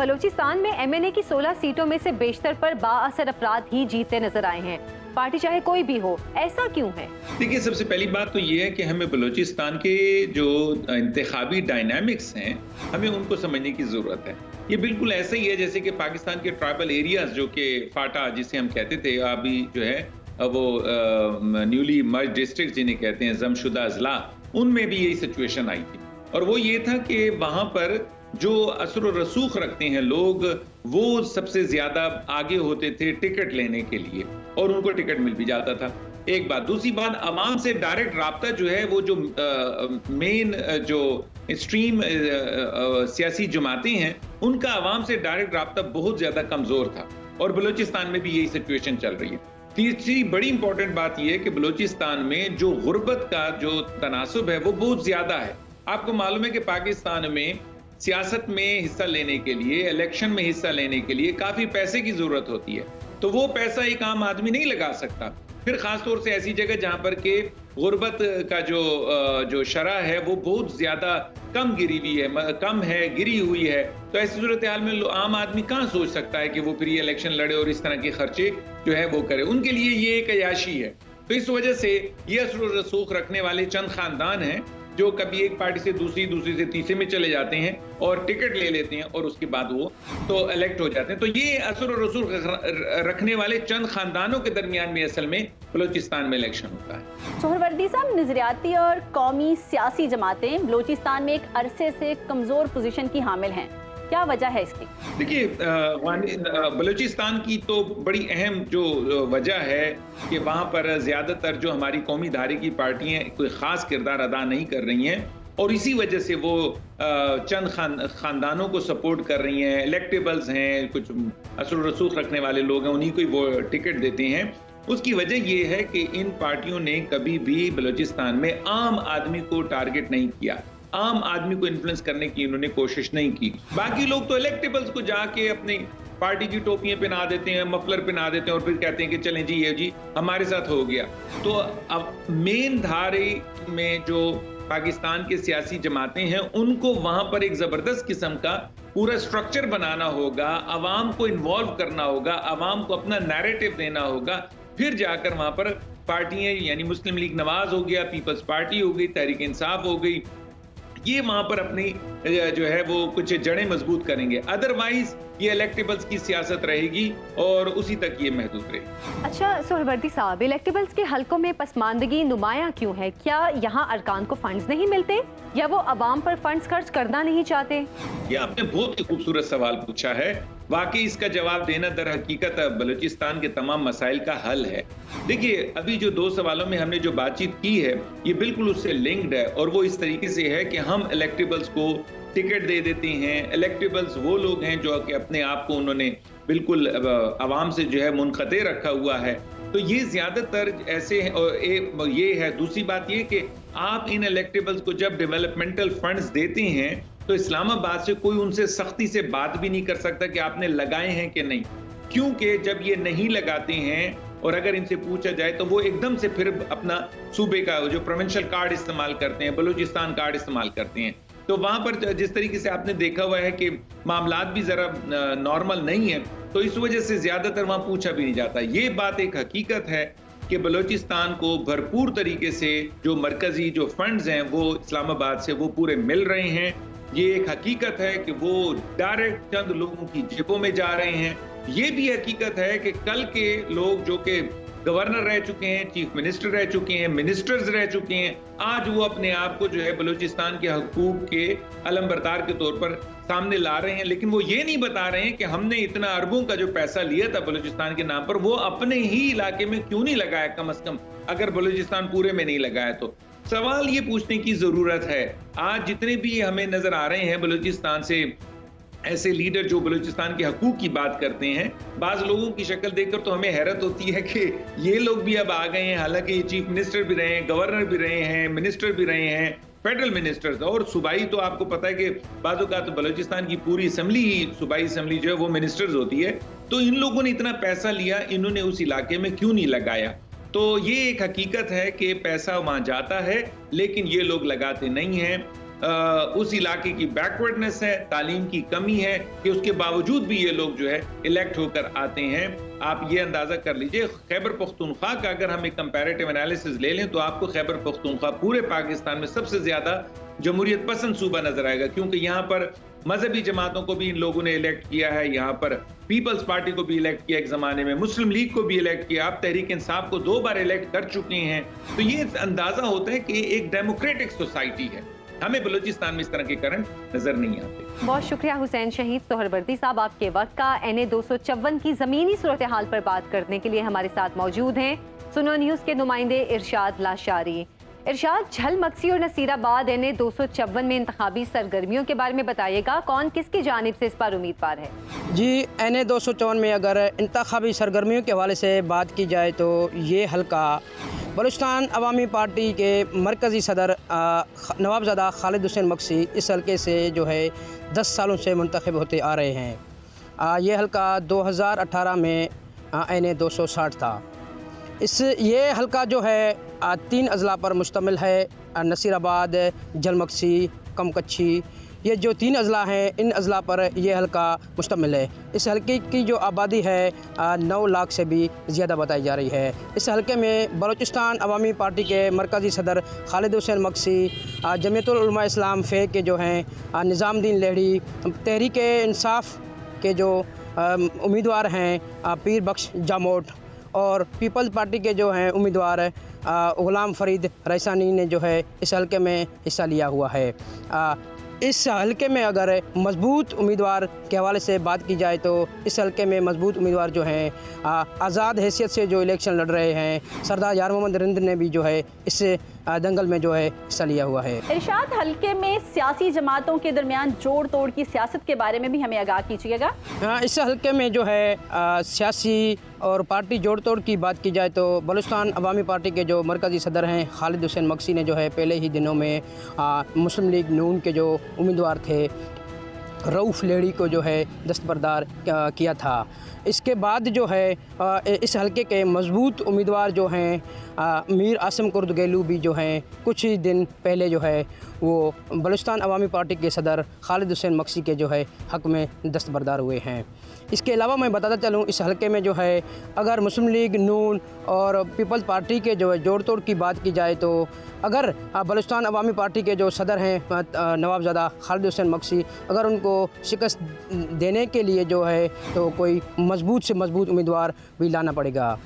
बलूचिस्तान में MNA की 16 सीटों में से बेशतर पर बाअसर अफराद ही जीतते नजर आए हैं। पार्टी चाहे कोई भी हो, ऐसा क्यों है? देखिए, सबसे पहली बात तो ये है कि हमें बलूचिस्तान के जो इंतखाबी डायनामिक्स हैं, हमें उनको समझने की ज़रूरत है। ये बिल्कुल ऐसा ही है जैसे कि पाकिस्तान के ट्राइबल एरियाज जो कि फाटा जिसे हम कहते थे, अभी जो है वो न्यूली मर्ज डिस्ट्रिक्ट जिन्हें कहते हैं, जमशुदा अजला, उनमें भी यही सिचुएशन आई थी। और वो ये था कि वहाँ पर जो असर और रसूख रखते हैं लोग, वो सबसे ज्यादा आगे होते थे टिकट लेने के लिए, और उनको टिकट मिल भी जाता था। एक बात। दूसरी बात, अवाम से डायरेक्ट राब्ता जो है, वो जो मेन जो स्ट्रीम सियासी जमातें हैं, उनका अवाम से डायरेक्ट राब्ता बहुत ज्यादा कमजोर था, और बलूचिस्तान में भी यही सिचुएशन चल रही है। तीसरी बड़ी इंपॉर्टेंट बात यह है कि बलूचिस्तान में जो गुर्बत का जो तनासुब है वो बहुत ज्यादा है। आपको मालूम है कि पाकिस्तान में सियासत में हिस्सा लेने के लिए, इलेक्शन में हिस्सा लेने के लिए काफी पैसे की जरूरत होती है, तो वो पैसा एक आम आदमी नहीं लगा सकता। फिर खासतौर से ऐसी जगह जहां पर के गुर्बत का जो शरह है वो बहुत ज्यादा कम गिरी हुई है, तो ऐसी सूरत हाल में आम आदमी कहां सोच सकता है कि वो फिर ये इलेक्शन लड़े और इस तरह के खर्चे जो है वो करे। उनके लिए ये एक अयाशी है। तो इस वजह से ये असर और रसूख रखने वाले चंद खानदान हैं जो कभी एक पार्टी से दूसरी से तीसरे में चले जाते हैं और टिकट ले लेते हैं, और उसके बाद वो तो इलेक्ट हो जाते हैं। तो ये असर और रसूख रखने वाले चंद खानदानों के दरमियान में असल में बलूचिस्तान में इलेक्शन होता है। सोहरवर्दी साहब, नजरियाती और कौमी सियासी जमातें बलूचिस्तान में एक अरसे से कमजोर पोजीशन की हामिल हैं, क्या वजह है इसकी? देखिए, बलूचिस्तान की तो बड़ी अहम जो वजह है कि वहाँ पर ज़्यादातर जो हमारी कौमी धारे की पार्टियाँ कोई ख़ास किरदार अदा नहीं कर रही हैं, और इसी वजह से वो चंद खानदानों को सपोर्ट कर रही हैं। इलेक्टेबल्स हैं, कुछ असर रसूख रखने वाले लोग हैं, उन्हीं को वो टिकट देते हैं। उसकी वजह ये है कि इन पार्टियों ने कभी भी बलूचिस्तान में आम आदमी को टारगेट नहीं किया, आम आदमी को इन्फ्लुएंस करने की इन्होंने कोशिश नहीं की। बाकी लोग तो इलेक्टेबल्स को जाके अपनी पार्टी की टोपियां पहना देते हैं, मफलर पहना देते हैं, और फिर कहते हैं कि चलें जी, ये जी हमारे साथ हो गया। तो अब मेन धारे में जो पाकिस्तान के सियासी जमातें हैं, उनको वहां पर एक जबरदस्त किस्म का पूरा स्ट्रक्चर बनाना होगा, अवाम को इन्वॉल्व करना होगा, अवाम को अपना नैरेटिव देना होगा, फिर जाकर वहां पर पार्टियां, यानी मुस्लिम लीग नवाज हो गया, पीपल्स पार्टी हो गई, तहरीक इंसाफ हो गई, ये वहां पर अपनी जो है वो कुछ जड़ें मजबूत करेंगे। अदरवाइज ये इलेक्टेबल्स की सियासत रहेगी और उसी तक ये महदूद रहेगी। अच्छा सोहरवर्दी साहब, इलेक्टेबल्स के हलकों में पसमानदगी नुमायां क्यों है? क्या यहाँ अरकान को फंड्स नहीं मिलते, या वो अवाम पर फंड्स खर्च करना नहीं चाहते? ये आपने बहुत ही खूबसूरत सवाल पूछा है। वाकई इसका जवाब देना दर हकीकत बलूचिस्तान के तमाम मसाइल का हल है। देखिए, अभी जो दो सवालों में हमने जो बातचीत की है, ये बिल्कुल उससे लिंक्ड है, और वो इस तरीके से है कि हम इलेक्टेबल्स को टिकट दे देते हैं। इलेक्टेबल्स वो लोग हैं जो कि अपने आप को उन्होंने बिल्कुल अवाम से जो है मुनक़ते रखा हुआ है, तो ये ज्यादातर ऐसे हैं। और ये है, दूसरी बात ये कि आप इन इलेक्टेबल्स को जब डेवलपमेंटल फंड्स देते हैं, तो इस्लामाबाद से कोई उनसे सख्ती से बात भी नहीं कर सकता कि आपने लगाए हैं कि नहीं, क्योंकि जब ये नहीं लगाते हैं और अगर इनसे पूछा जाए तो वो एकदम से फिर अपना सूबे का जो प्रोविंशियल कार्ड इस्तेमाल करते हैं, बलूचिस्तान कार्ड इस्तेमाल करते हैं। तो वहां पर जिस तरीके से आपने देखा हुआ है कि मामलात भी जरा नॉर्मल नहीं है, तो इस वजह से ज्यादातर वहां पूछा भी नहीं जाता। ये बात एक हकीकत है कि बलूचिस्तान को भरपूर तरीके से जो मरकजी जो फंड्स हैं वो इस्लामाबाद से वो पूरे मिल रहे हैं। ये एक हकीकत है कि वो डायरेक्ट चंद लोगों की जेबों में जा रहे हैं। ये भी हकीकत है कि कल के लोग जो कि गवर्नर रह चुके हैं, चीफ मिनिस्टर रह चुके हैं, मिनिस्टर्स रह चुके हैं, आज वो अपने आप को जो है बलूचिस्तान के हकूक के अलमबरदार के तौर पर सामने ला रहे हैं, लेकिन वो ये नहीं बता रहे हैं कि हमने इतना अरबों का जो पैसा लिया था बलूचिस्तान के नाम पर, वो अपने ही इलाके में क्यों नहीं लगाया, कम से कम अगर बलूचिस्तान पूरे में नहीं लगाया तो। सवाल ये पूछने की जरूरत है। आज जितने भी हमें नजर आ रहे हैं बलूचिस्तान से ऐसे लीडर जो बलूचिस्तान के हकूक की बात करते हैं, बाज लोगों की शक्ल देखकर तो हमें हैरत होती है कि ये लोग भी अब आ गए हैं। हालांकि ये चीफ मिनिस्टर भी रहे हैं, गवर्नर भी रहे हैं, मिनिस्टर भी रहे हैं, फेडरल मिनिस्टर्स, और सूबाई तो आपको पता है कि बाजों का तो बलूचिस्तान की पूरी असेंबली ही, सूबाई असेंबली जो है वो मिनिस्टर्स होती है। तो इन लोगों ने इतना पैसा लिया, इन्होंने उस इलाके में क्यों नहीं लगाया? तो ये एक हकीकत है कि पैसा वहां जाता है लेकिन ये लोग लगाते नहीं हैं। उस इलाके की बैकवर्डनेस है, तालीम की कमी है कि उसके बावजूद भी ये लोग जो है इलेक्ट होकर आते हैं। आप ये अंदाजा कर लीजिए, खैबर पख्तूनख्वा का अगर हम एक कंपैरेटिव एनालिसिस ले लें तो आपको खैबर पख्तूनख्वा पूरे पाकिस्तान में सबसे ज्यादा जमहूरियत पसंद सूबा नजर आएगा, क्योंकि यहाँ पर मजहबी जमातों को भी इन लोगों ने इलेक्ट किया है, यहाँ पर पीपल्स पार्टी को भी इलेक्ट किया एक जमाने में, मुस्लिम लीग को भी इलेक्ट किया, आप तहरीक इंसाफ को 2 बार इलेक्ट कर चुके हैं। तो ये अंदाजा होता है कि एक डेमोक्रेटिक सोसाइटी है। हमें बलूचिस्तान में इस तरह के करंट नजर नहीं आते। बहुत शुक्रिया हुसैन शहीद सोहरवर्दी साहब, आपके वक्त का। NA 254 की जमीनी सूरत हाल पर बात करने के लिए हमारे साथ मौजूद हैं सुनो न्यूज़ के नुमाइंदे इरशाद लाशारी। इरशाद, झल मक्सी और नसीराबाद NA 254 में इंतखाबी सरगर्मियों के बारे में बताइएगा, कौन किसकी जानिब से इस पर उम्मीदवार है? जी, NA 254 में अगर इंतखाबी सरगर्मियों के हवाले से बात की जाए तो ये हल्का बलूचिस्तान अवामी पार्टी के मरकज़ी सदर नवाबज़ादा खालिद हुसैन मक्सी इस हल्के से जो है 10 सालों से मुंतखब होते आ रहे हैं। ये हल्का 2018 में NA 260 था। ये हल्का जो है 3 अजला पर मुश्तमिल है, नसीराबाद, जलमक्सी, कमकच्छी, ये जो 3 अजला हैं इन अजला पर यह हल्का मुश्तमिल है। इस हल्के की जो आबादी है 9 लाख से भी ज़्यादा बताई जा रही है। इस हल्के में बलूचिस्तान अवामी पार्टी के मरकज़ी सदर खालिद हुसैन मक्सी, जमीयतुल उलमा इस्लाम फ़े के जो हैं निज़ामुद्दीन लहड़ी, तहरीक इंसाफ के जो उम्मीदवार हैं पीर बख्श जामोट, और पीपल्स पार्टी के जो हैं उम्मीदवार गुलाम फरीद रईसानी ने जो है इस हल्के में हिस्सा लिया हुआ है। इस हल्के में अगर मजबूत उम्मीदवार के हवाले से बात की जाए तो इस हल्के में मजबूत उम्मीदवार जो हैं आज़ाद हैसियत से जो इलेक्शन लड़ रहे हैं सरदार यार मोहम्मद रिंद ने भी जो है इस दंगल में जो है हिस्सा लिया हुआ है। इरशाद, हल्के में सियासी जमातों के दरमियान जोड़ तोड़ की सियासत के बारे में भी हमें आगाह कीजिएगा। इस हल्के में जो है सियासी और पार्टी जोड़ तोड़ की बात की जाए तो बलूचिस्तान अवामी पार्टी के जो मरकज़ी सदर हैं खालिद हुसैन मक्सी ने जो है पहले ही दिनों में मुस्लिम लीग नून के जो उम्मीदवार थे रऊफ़ लेड़ी को जो है दस्तबरदार किया था। इसके बाद जो है इस हल्के के मजबूत उम्मीदवार जो हैं मीर आसिम कुर्दगेलू भी जो हैं कुछ ही दिन पहले जो है वो बलूचिस्तान अवामी पार्टी के सदर खालिद हुसैन मक्सी के जो है हक़ में दस्तबरदार हुए हैं। इसके अलावा मैं बताता चलूँ इस हल्के में जो है अगर मुस्लिम लीग नून और पीपल्स पार्टी के जो है जोड़ तोड़ की बात की जाए तो अगर बलूचिस्तान अवामी पार्टी के जो सदर हैं नवाबज़ादा खालिद हुसैन मक्सी, अगर उनको शिकस्त देने के लिए जो है तो कोई मजबूत से मजबूत उम्मीदवार भी लाना पड़ेगा।